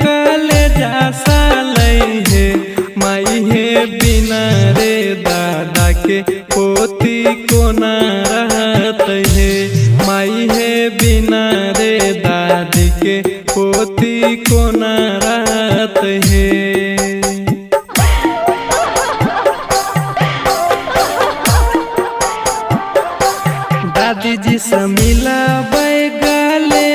कलेजा सालै हे माई हे बिना रे दादा के पोती कोना रहत हे माई हे बिना रे दादी के पोती कोना रहत हे। दादी जी से मिलबै गले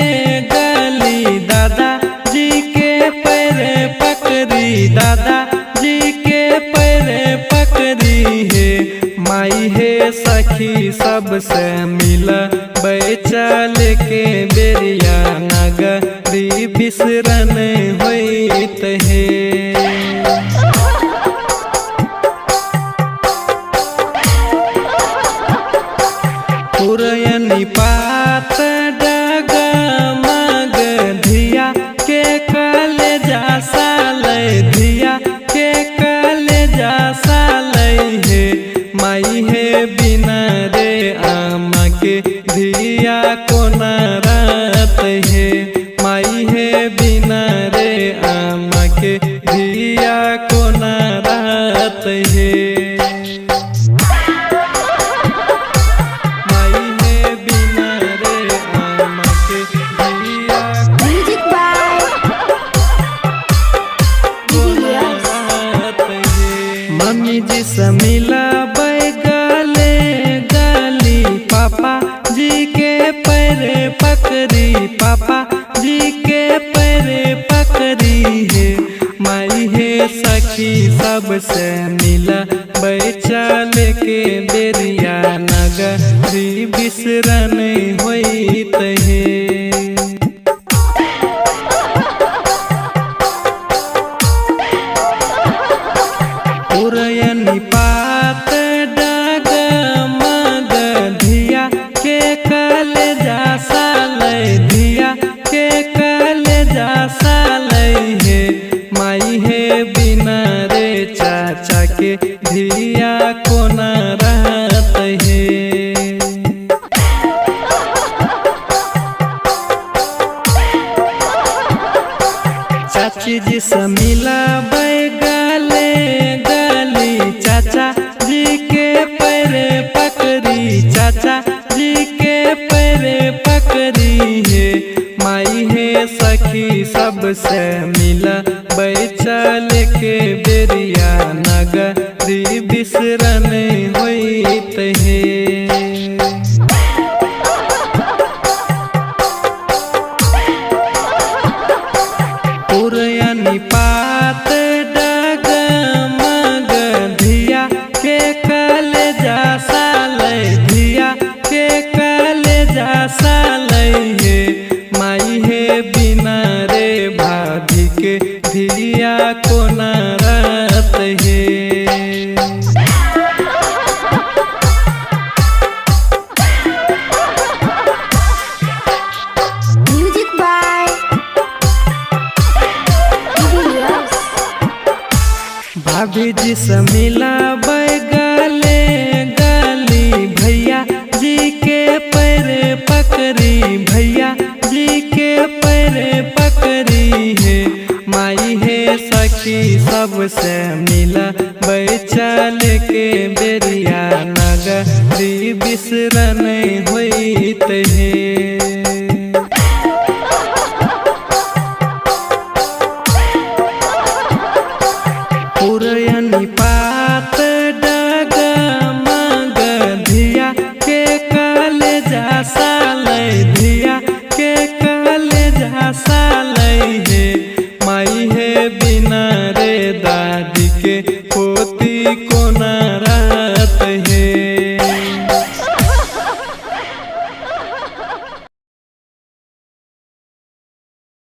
गली दादा जी के पैरे पकड़ी दादा जी के पैरे पकड़ी हे माई हे सखी सबसे मिलबै चल के बेरिया नगरी बिसरन होइत हे। पुरयनी पात डगमग धिया के कलेजा सालै धिया के कलेजा सालै हे माई हे बिना रे आमा के धिया कोना रहत हे माई हे बिना रे आमा के धिया कोना रहत हे। मम्मी जी से मिलबै गले गली पापा जी के पैरे पकड़ी पापा जी के पैरे पकड़ी हे माई हे सखी सबसे मिलबै चल के बेरिया नगरी बिसरन होइत हे। पुरयनी पात डगमग धिया के कलेजा सालै धिया के कलेजा सालै हे माई हे बिना रे चाचा के धिया कोना रहत हे। चाची जी से मिलबै गले चाचा जी के पैरे पकड़ी चाचा जी के पैरे पकड़ी हे माई हे सखी सबसे मिलबै चल के बेरिया नगरी बिसरन होइत हे। पुरयनी पात डगमग धिया के कलेजा सालै धिया के कलेजा सालै हे माई हे बिना रे भाभी के धिया कोना रहत हे। भाभी जी से मिलबै गले गली भैया जी के पैरे पकड़ी भैया जी के पैरे पकड़ी हे माई हे सखी सबसे मिलबै चल के बेरिया नगरी बिसरन